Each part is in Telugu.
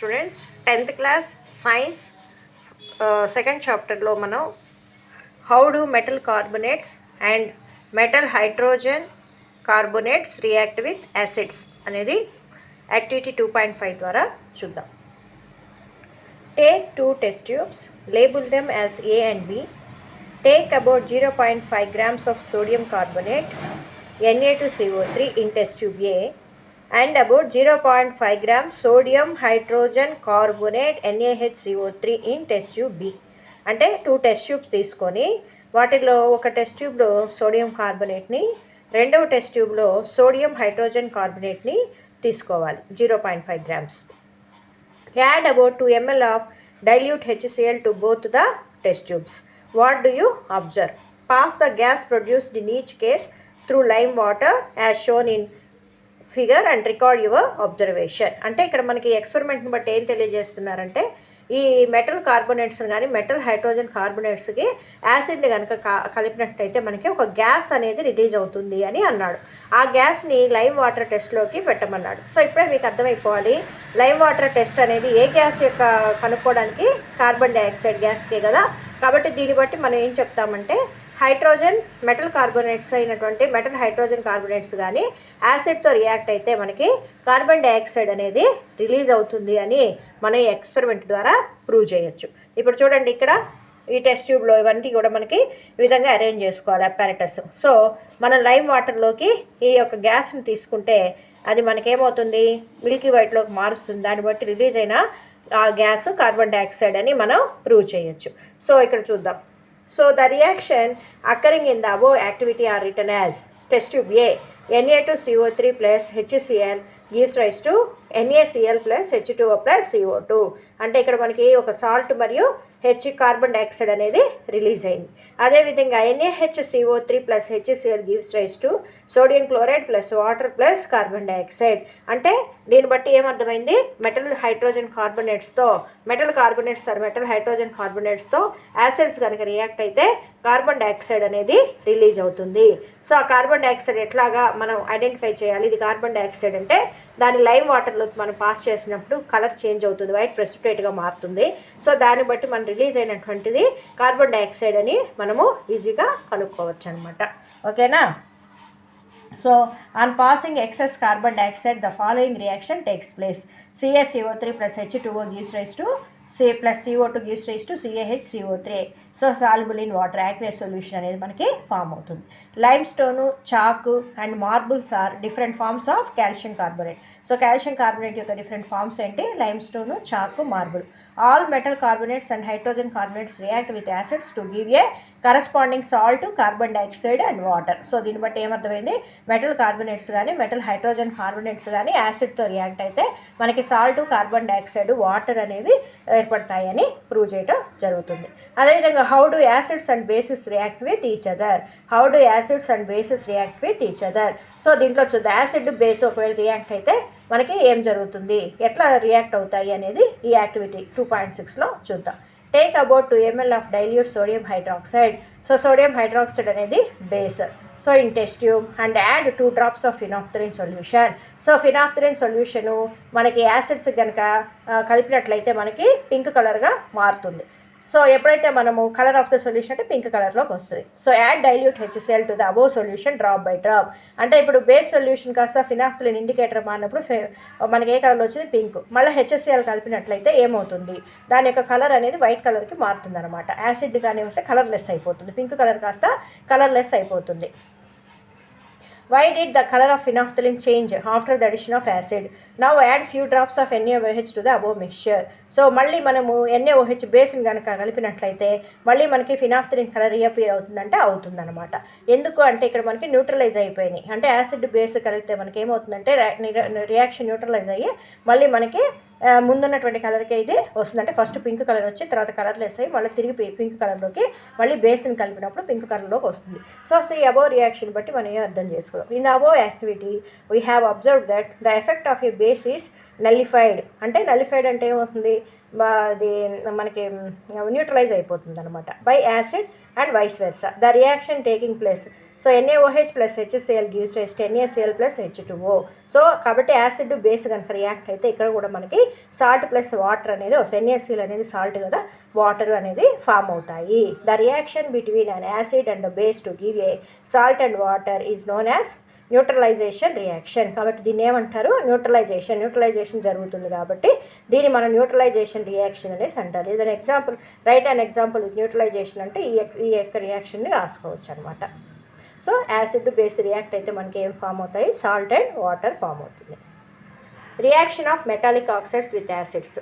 Students 10th class science second చాప్టర్లో మనం how do metal carbonates and metal hydrogen carbonates react with acids అనేది యాక్టివిటీ 2.5 ద్వారా చూద్దాం. Take 2 test tubes, label them as A and B. Take about 0.5 grams of sodium carbonate Na2CO3 in test tube A and about 0.5 grams sodium hydrogen carbonate NaHCO3 in test tube B. అంటే 2 టెస్ట్ ట్యూబ్స్ తీసుకొని వాటిలో ఒక టెస్ట్ ట్యూబ్లో సోడియం కార్బొనేట్ని, రెండవ టెస్ట్ ట్యూబ్లో సోడియం హైడ్రోజన్ కార్బొనేట్ని తీసుకోవాలి 0.5 grams. Add about 2 ml of dilute HCl to both the test tubes. What do you observe? Pass the gas produced in each case through lime water as shown in figure and record your observation. అంటే ఇక్కడ మనకి ఎక్స్పెరిమెంట్ని బట్టి ఏం తెలియజేస్తున్నారంటే ఈ మెటల్ కార్బొనేట్స్ కానీ మెటల్ హైడ్రోజన్ కార్బొనేట్స్కి యాసిడ్ని కనుక కలిపినట్టయితే మనకి ఒక గ్యాస్ అనేది రిలీజ్ అవుతుంది అని అన్నాడు. ఆ గ్యాస్ని లైమ్ వాటర్ టెస్ట్లోకి పెట్టమన్నాడు. సో ఇప్పుడే మీకు అర్థమైపోవాలి లైమ్ వాటర్ టెస్ట్ అనేది ఏ గ్యాస్ యొక్క కనుక్కోవడానికి కార్బన్ డైఆక్సైడ్ గ్యాస్కే కదా. కాబట్టి దీన్ని బట్టి మనం ఏం చెప్తామంటే హైడ్రోజన్ మెటల్ కార్బొనేట్స్ అయినటువంటి మెటల్ హైడ్రోజన్ కార్బొనేట్స్ కానీ యాసిడ్తో రియాక్ట్ అయితే మనకి కార్బన్ డైఆక్సైడ్ అనేది రిలీజ్ అవుతుంది అని మనం ఈ ఎక్స్పెరిమెంట్ ద్వారా ప్రూవ్ చేయొచ్చు. ఇప్పుడు చూడండి ఇక్కడ ఈ టెస్ట్ ట్యూబ్లో ఇవన్నీ కూడా మనకి ఈ విధంగా అరేంజ్ చేసుకోవాలి అపారటస్. సో మనం లైమ్ వాటర్లోకి ఈ యొక్క గ్యాస్ని తీసుకుంటే అది మనకేమవుతుంది మిల్కీ వైట్లోకి మారుస్తుంది. దాన్ని బట్టి రిలీజ్ అయిన ఆ గ్యాస్ కార్బన్ డైఆక్సైడ్ అని మనం ప్రూవ్ చేయొచ్చు. సో ఇక్కడ చూద్దాం. So the reaction occurring in the above activity are written as test tube A, Na2CO3 plus HCl gives rise to NaCl plus H2O plus CO2. అంటే ఇక్కడ మనకి ఒక సాల్ట్ మరియు కార్బన్ డైఆక్సైడ్ అనేది రిలీజ్ అయింది. అదేవిధంగా NaHCO3 plus HCl gives rise to sodium chloride plus water plus carbon dioxide. అంటే దీన్ని బట్టి ఏమర్థమైంది మెటల్ హైడ్రోజన్ కార్బొనేట్స్తో మెటల్ హైడ్రోజన్ కార్బొనేట్స్తో యాసిడ్స్ కనుక రియాక్ట్ అయితే కార్బన్ డైఆక్సైడ్ అనేది రిలీజ్ అవుతుంది. సో ఆ కార్బన్ డైఆక్సైడ్ ఎట్లాగా మనం ఐడెంటిఫై చేయాలి ఇది కార్బన్ డైఆక్సైడ్ అంటే దాని లైమ్ వాటర్లోకి మనం పాస్ చేసినప్పుడు కలర్ చేంజ్ అవుతుంది, వైట్ ప్రెసిపిటేట్గా మారుతుంది. సో దాన్ని బట్టి మనం రిలీజ్ అయినటువంటిది కార్బన్ డైఆక్సైడ్ అని మనము ఈజీగా కనుక్కోవచ్చు అనమాట. ఓకేనా. So on passing excess carbon dioxide the following reaction takes place. CaCO3 plus H2O gives rise to C plus CO2 gives rise to CaHCO3. So soluble in water aqueous solution అనేది మనకి ఫామ్ అవుతుంది. Limestone, chalk and marbles are different forms of calcium carbonate. So calcium carbonate యొక్క డిఫరెంట్ ఫార్మ్స్ ఏంటి limestone, chalk, marble. All metal carbonates and hydrogen carbonates react with acids to give a corresponding salt, carbon dioxide and water. So దీన్ని బట్టి ఏమర్థమైంది మెటల్ కార్బొనేట్స్ కానీ మెటల్ హైడ్రోజన్ కార్బొనేట్స్ కానీ యాసిడ్తో రియాక్ట్ అయితే మనకి సాల్ట్, కార్బన్ డైఆక్సైడ్, వాటర్ అనేవి ఏర్పడతాయని ప్రూవ్ చేయడం జరుగుతుంది. అదేవిధంగా how do acids and basis react with each other. So దీంట్లో చూద్దాం యాసిడ్ బేస్ ఒకవేళ రియాక్ట్ అయితే మనకి ఏం జరుగుతుంది, ఎట్లా రియాక్ట్ అవుతాయి అనేది ఈ యాక్టివిటీ 2.6లో చూద్దాం. Take about 2 ml of dilute sodium hydroxide. So sodium hydroxide అనేది base. So in test tube and add 2 drops of phenolphthalein solution. So phenolphthalein solution మనకి యాసిడ్స్ కనుక కలిపినట్లయితే మనకి పింక్ కలర్గా మారుతుంది. సో ఎప్పుడైతే మనము కలర్ ఆఫ్ ద సొల్యూషన్ అంటే పింక్ కలర్లోకి వస్తుంది. So add dilute HCl to the above solution drop by drop. అంటే ఇప్పుడు బేస్ సొల్యూషన్ కాస్త ఫినాఫ్థలిన్ ఇండికేటర్ మారినప్పుడు మనకి ఏ కలర్లో వచ్చింది పింక్. మళ్ళీ HCl కలిపినట్లయితే ఏమవుతుంది దాని యొక్క కలర్ అనేది వైట్ కలర్కి మారుతుంది అనమాట. యాసిడ్ కానీ వస్తే కలర్లెస్ అయిపోతుంది, పింక్ కలర్ కాస్త కలర్లెస్ అయిపోతుంది. Why did the color of phenolphthalein change after the addition of acid? Now add few drops of NaOH to the above mixture. So మళ్ళీ మనము NaOH బేస్ని కనుక కలిపినట్లయితే మళ్ళీ మనకి ఫినాఫ్థలిన్ కలర్ రీఅపియర్ అవుతుందంటే అవుతుందన్నమాట. ఎందుకు అంటే ఇక్కడ మనకి న్యూట్రలైజ్ అయిపోయినాయి. అంటే యాసిడ్ బేస్ కలిపితే మనకి ఏమవుతుందంటే రియాక్షన్ న్యూట్రలైజ్ అయ్యి మళ్ళీ మనకి ముందున్నటువంటి కలర్కి అయితే వస్తుంది. అంటే ఫస్ట్ పింక్ కలర్ వచ్చి తర్వాత కలర్లెస్ అయ్యి మళ్ళీ తిరిగి పింక్ కలర్లోకి మళ్ళీ బేస్ని కలిపినప్పుడు పింక్ కలర్లోకి వస్తుంది. సో ఈ అబోవ్ రియాక్షన్ బట్టి మనం ఏం అర్థం చేసుకోవడం. In the above activity we have observe that the effect of a base is nullified. అంటే నల్లిఫైడ్ అంటే ఏమవుతుంది అది మనకి న్యూట్రలైజ్ అయిపోతుంది అనమాట by acid and vice versa. The reaction taking place so NaOH plus HCl gives rise to NaCl plus H2O. So కాబట్టి యాసిడ్ బేస్ కనుక రియాక్ట్ అయితే ఇక్కడ కూడా మనకి సాల్ట్ ప్లస్ వాటర్ అనేది వస్తుంది. NaCl అనేది సాల్ట్ కదా, వాటర్ అనేది ఫామ్ అవుతాయి. The reaction between an acid and the base to give A salt and water is known as neutralisation reaction. కాబట్టి దీన్ని ఏమంటారు? న్యూట్రలైజేషన్ జరుగుతుంది కాబట్టి దీన్ని మనం న్యూట్రలైజేషన్ రియాక్షన్ అనేసి అంటారు. ఏదైనా example, write an example with neutralisation అంటే ఈ యొక్క రియాక్షన్ని రాసుకోవచ్చు అనమాట. సో యాసిడ్ బేస్ రియాక్ట్ అయితే మనకి ఏం ఫామ్ అవుతాయి? సాల్ట్ అండ్ వాటర్ ఫామ్ అవుతుంది. Reaction of metallic oxides with acids.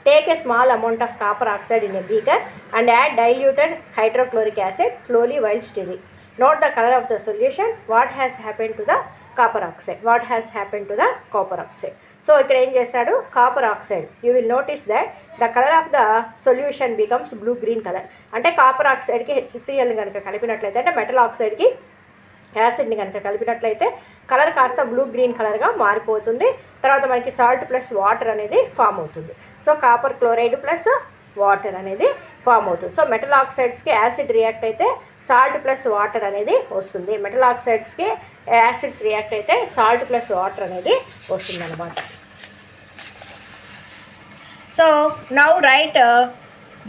Take a small amount of copper oxide in a beaker and add diluted hydrochloric acid slowly while stirring. Note the color of the solution. What has happened to the copper oxide? What has happened to the copper oxide? So ఇక్కడ ఏం చేశాడు? Copper oxide. You will notice that the colour of the solution becomes blue green colour. అంటే కాపర్ ఆక్సైడ్కి HCl కనుక కలిపినట్లయితే, అంటే మెటల్ ఆక్సైడ్కి యాసిడ్ని కనుక కలిపినట్లయితే కలర్ కాస్త బ్లూ గ్రీన్ కలర్గా మారిపోతుంది. తర్వాత మనకి సాల్ట్ ప్లస్ వాటర్ అనేది ఫామ్ అవుతుంది. So copper chloride plus water అనేది ఫామ్ అవుతుంది. సో మెటల్ ఆక్సైడ్స్కి యాసిడ్ రియాక్ట్ అయితే సాల్ట్ ప్లస్ వాటర్ అనేది వస్తుంది. మెటల్ ఆక్సైడ్స్కి యాసిడ్స్ రియాక్ట్ అయితే సాల్ట్ ప్లస్ వాటర్ అనేది వస్తుంది అనమాట. So now right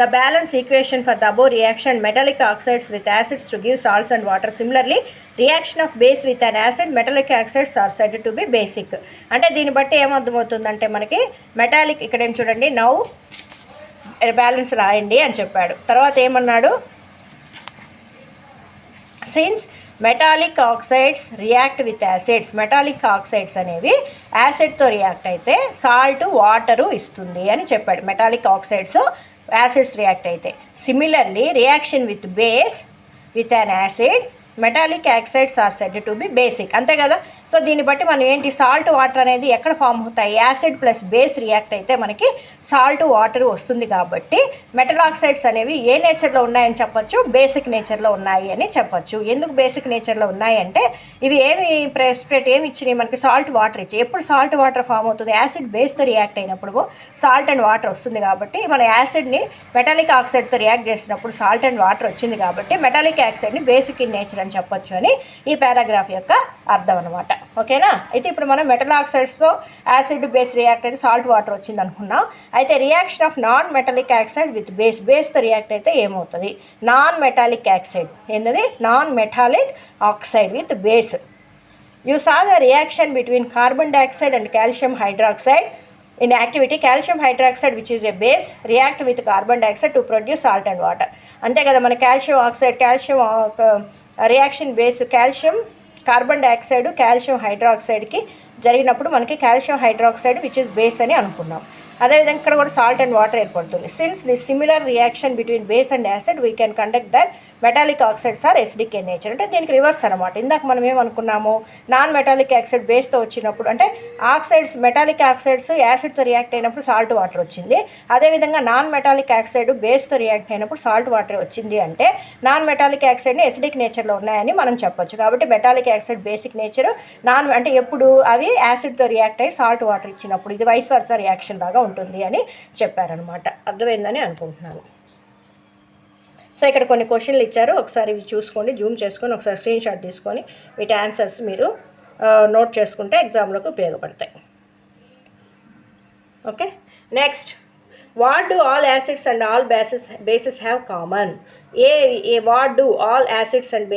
the balance equation for the above reaction metallic oxides with acids to give salts and water. Similarly, reaction of base with an acid, metallic oxides are said to be basic. అంటే దీన్ని బట్టి ఏమర్థమవుతుందంటే మనకి మెటాలిక్, ఇక్కడ ఏం చూడండి, నౌ బ్యాలెన్స్ రాయండి అని చెప్పాడు. తర్వాత ఏమన్నాడు? Since metallic oxides react with acids, metallic oxides అనేవి యాసిడ్తో రియాక్ట్ అయితే సాల్ట్ వాటరు ఇస్తుంది అని చెప్పాడు. మెటాలిక్ ఆక్సైడ్స్ యాసిడ్స్ రియాక్ట్ అయితే. Similarly reaction with base with an acid, metallic oxides are said to be basic. అంతే కదా. సో దీన్ని బట్టి మనం ఏంటి, సాల్ట్ వాటర్ అనేది ఎక్కడ ఫామ్ అవుతాయి? యాసిడ్ ప్లస్ బేస్ రియాక్ట్ అయితే మనకి సాల్ట్ వాటర్ వస్తుంది. కాబట్టి మెటల్ ఆక్సైడ్స్ అనేవి ఏ నేచర్లో ఉన్నాయని చెప్పొచ్చు? బేసిక్ నేచర్లో ఉన్నాయి అని చెప్పొచ్చు. ఎందుకు బేసిక్ నేచర్లో ఉన్నాయి అంటే ఇవి ఏమి ప్రెసిపిటేట్ ఏమి ఇచ్చినాయి మనకి? సాల్ట్ వాటర్ ఇచ్చి. ఎప్పుడు సాల్ట్ వాటర్ ఫామ్ అవుతుంది? యాసిడ్ బేస్తో రియాక్ట్ అయినప్పుడు సాల్ట్ అండ్ వాటర్ వస్తుంది. కాబట్టి మన యాసిడ్ని మెటాలిక్ ఆక్సైడ్తో రియాక్ట్ చేసినప్పుడు సాల్ట్ అండ్ వాటర్ వచ్చింది. కాబట్టి మెటాలిక్ ఆక్సైడ్ని బేసిక్ ఇన్ నేచర్ అని చెప్పొచ్చు అని ఈ పారాగ్రాఫ్ యొక్క అర్థం అనమాట. ఓకేనా. అయితే ఇప్పుడు మనం మెటల్ ఆక్సైడ్స్తో యాసిడ్ బేస్ రియాక్ట్ అయితే సాల్ట్ వాటర్ వచ్చింది అనుకున్నాం. అయితే reaction of non metallic oxide with బేస్తో రియాక్ట్ అయితే ఏమవుతుంది? నాన్ మెటాలిక్ ఆక్సైడ్ ఏంటది? Non metallic oxide with base. You saw the reaction between carbon dioxide and calcium hydroxide in activity. Calcium hydroxide which is a base react with carbon dioxide to produce salt and water. అంతే కదా. మన calcium oxide, calcium reaction base calcium carbon dioxide calcium హైడ్రాక్సైడ్కి జరిగినప్పుడు మనకి calcium hydroxide which is base అని అనుకున్నాం. అదేవిధంగా ఇక్కడ కూడా సాల్ట్ అండ్ వాటర్ ఏర్పడుతుంది. Since this similar reaction between base and acid we can conduct that metallic oxides are acidic in nature. అంటే దీనికి రివర్స్ అనమాట. ఇందాక మనం ఏమనుకున్నాము? నాన్ మెటాలిక్ ఆక్సైడ్ బేస్తో వచ్చినప్పుడు, అంటే ఆక్సైడ్స్ మెటాలిక్ ఆక్సైడ్స్ యాసిడ్తో రియాక్ట్ అయినప్పుడు సాల్ట్ వాటర్ వచ్చింది. అదేవిధంగా నాన్ మెటాలిక్ ఆక్సైడ్ బేస్తో రియాక్ట్ అయినప్పుడు సాల్ట్ వాటర్ వచ్చింది. అంటే నాన్ మెటాలిక్ ఆక్సైడ్ని ఎసిడిక్ నేచర్లో ఉన్నాయని మనం చెప్పొచ్చు. కాబట్టి metallic oxide basic nature, non అంటే ఎప్పుడు అవి యాసిడ్తో రియాక్ట్ అయ్యి సాల్ట్ వాటర్ ఇచ్చినప్పుడు. ఇది వైస్ వర్సా రియాక్షన్ లాగా ఉంటుంది అని చెప్పారనమాట. అర్థమైందని అనుకుంటున్నాను. సో ఇక్కడ కొన్ని క్వశ్చన్లు ఇచ్చారు, ఒకసారి ఇవి చూసుకోండి, జూమ్ చేసుకొని ఒకసారి స్క్రీన్ షాట్ తీసుకొని వీటి ఆన్సర్స్ మీరు నోట్ చేసుకుంటే ఎగ్జామ్లోకి ఉపయోగపడతాయి. Okay. Next, what do all acids and all bases have common? What do all acids and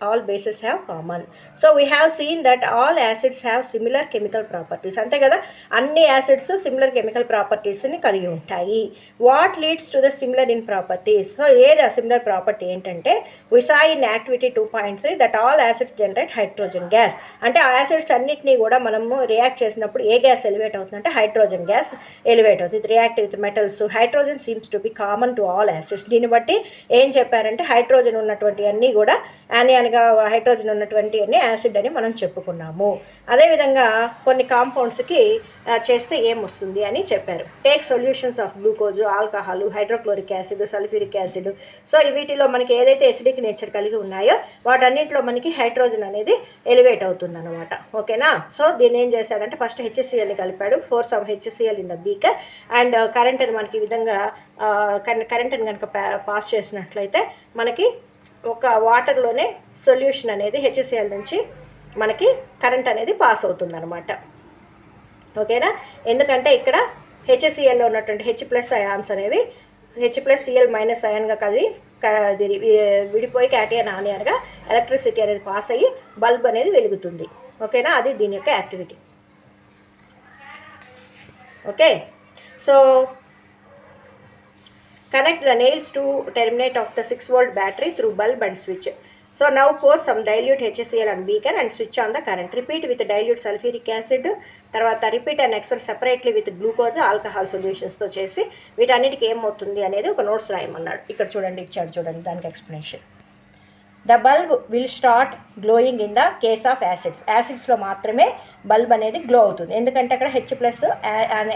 all bases have common? So we have seen that all acids have similar chemical properties. అంతే కదా. అన్ని యాసిడ్స్ సిమిలర్ కెమికల్ ప్రాపర్టీస్ని కలిగి ఉంటాయి. What leads to the similar in properties? So ఏది ఆ సిమిలర్ ప్రాపర్టీ ఏంటంటే, we saw in activity 2.3 that all acids generate hydrogen gas. అంటే ఆ యాసిడ్స్ అన్నిటినీ కూడా మనము రియాక్ట్ చేసినప్పుడు ఏ గ్యాస్ ఎలివేట్ అవుతుందంటే హైడ్రోజన్ గ్యాస్ ఎలివేట్ అవుతుంది. React with metals. Hydrogen seems to be common to all acids. దీన్ని బట్టి ఏం చెప్పారంటే హైడ్రోజన్ ఉన్నటువంటి అన్నీ కూడా యానియాన్గా హైడ్రోజన్ ఉన్నటువంటి అన్ని యాసిడ్ అని మనం చెప్పుకున్నాము. అదేవిధంగా కొన్ని కాంపౌండ్స్కి చేస్తే ఏమొస్తుంది అని చెప్పారు. Take solutions of glucose, alcohol, hydrochloric acid, sulphuric acid. So వీటిలో మనకి ఏదైతే ఎసిడిక్ నేచర్ కలిగి ఉన్నాయో వాటన్నిటిలో మనకి హైడ్రోజన్ అనేది ఎలివేట్ అవుతుంది అనమాట. ఓకేనా. సో దీన్ని ఏం చేశాడంటే ఫస్ట్ HClని కలిపాడు. 4 some HCl in the beaker and కరెంట్ని మనకి ఈ విధంగా కరెంట్ని కనుక పాస్ చేసినట్లయితే మనకి ఒక వాటర్లోనే సొల్యూషన్ అనేది HCl నుంచి మనకి కరెంట్ అనేది పాస్ అవుతుందన్నమాట. ఓకేనా? ఎందుకంటే ఇక్కడ HClలో ఉన్నటువంటి H+ అయాన్స్ అనేవి H+Cl- అయాన్గా విడిపోయి క్యాటియన్ ఆనియన్గా ఎలక్ట్రిసిటీ అనేది పాస్ అయ్యి బల్బ్ అనేది వెలుగుతుంది. ఓకేనా? అది దీని యొక్క activity. Okay, so connect the nails to terminate of the 6-volt battery through bulb and switch. So now pour some dilute HCl on beaker and switch on the current. Repeat with dilute sulfuric acid. తర్వాత repeat and experiment separately with glucose alcohol సొల్యూషన్స్తో చేసి వీటన్నిటికీ ఏమవుతుంది అనేది ఒక నోట్స్ రాయమన్నాడు. ఇక్కడ చూడండి, ఇచ్చాడు చూడండి దానికి explanation. The bulb will start glowing in the case of acids. యాసిడ్స్లో మాత్రమే బల్బ్ అనేది గ్లో అవుతుంది, ఎందుకంటే అక్కడ H+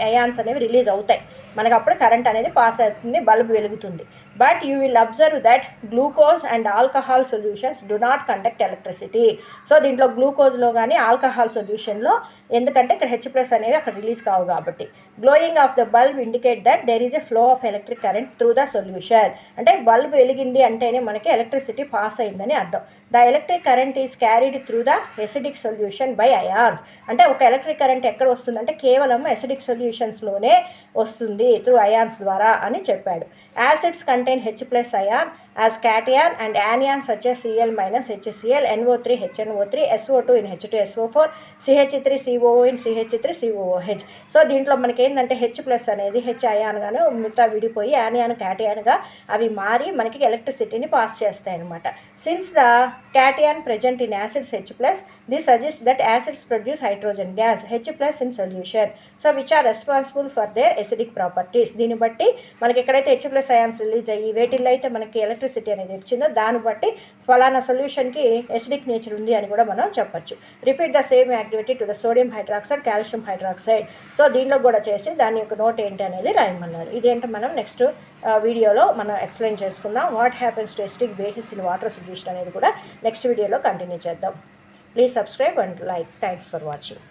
అయాన్స్ అనేవి రిలీజ్ అవుతాయి, మనకు అప్పుడు కరెంట్ అనేది పాస్ అవుతుంది, బల్బ్ వెలుగుతుంది. But you will observe that glucose and alcohol solutions do not conduct electricity. So దీంట్లో గ్లూకోజ్లో కానీ ఆల్కహాల్ సొల్యూషన్లో, ఎందుకంటే ఇక్కడ H+ అనేవి అక్కడ రిలీజ్ కావు కాబట్టి. Glowing of the bulb indicate that there is a flow of electric current through the solution. అంటే బల్బ్ వెలిగింది అంటేనే మనకి ఎలక్ట్రిసిటీ పాస్ అయిందని అర్థం. The electric current is carried through the acidic solution by ions. అంటే ఒక ఎలక్ట్రిక్ కరెంట్ ఎక్కడ వస్తుందంటే కేవలం ఎసిడిక్ సొల్యూషన్స్లోనే వస్తుంది, త్రూ అయాన్స్ ద్వారా అని చెప్పాడు. Acids contain H+ ion as cation and anions such as Cl minus HCl, NO3 HNO3, SO2 in H2SO4, CH3COO in CH3COOH. So దీంట్లో మనకి ఏంటంటే H+ అనేది H అయాన్గాను మిగతా విడిపోయి యానియాన్ క్యాటియాన్గా అవి మారి మనకి ఎలక్ట్రిసిటీని పాస్ చేస్తాయి అన్నమాట. Since the cation present in acids H+, this suggest that acids produce hydrogen gas H+ in solution, so which are responsible for their acidic properties. దీన్ని బట్టి మనకి ఎక్కడైతే H+ అయాన్స్ రిలీజ్ అయ్యి వేటిల్లో అయితే మనకి ఎలక్ట్రిసిటీ అనేది వచ్చిందో దాన్ని బట్టి ఫలానా సొల్యూషన్కి ఎసిడిక్ నేచర్ ఉంది అని కూడా మనం చెప్పచ్చు. Repeat the same activity to the sodium hydroxide, calcium hydroxide. So దీనిలో కూడా చేసి దాని యొక్క నోట్ ఏంటి అనేది రాయమన్నారు. ఇదేంటో మనం నెక్స్ట్ వీడియోలో మనం ఎక్స్ప్లెయిన్ చేసుకుందాం. What happens to acidic basis in water solution అనేది కూడా నెక్స్ట్ వీడియోలో కంటిన్యూ చేద్దాం. Please subscribe and like. Thanks for watching.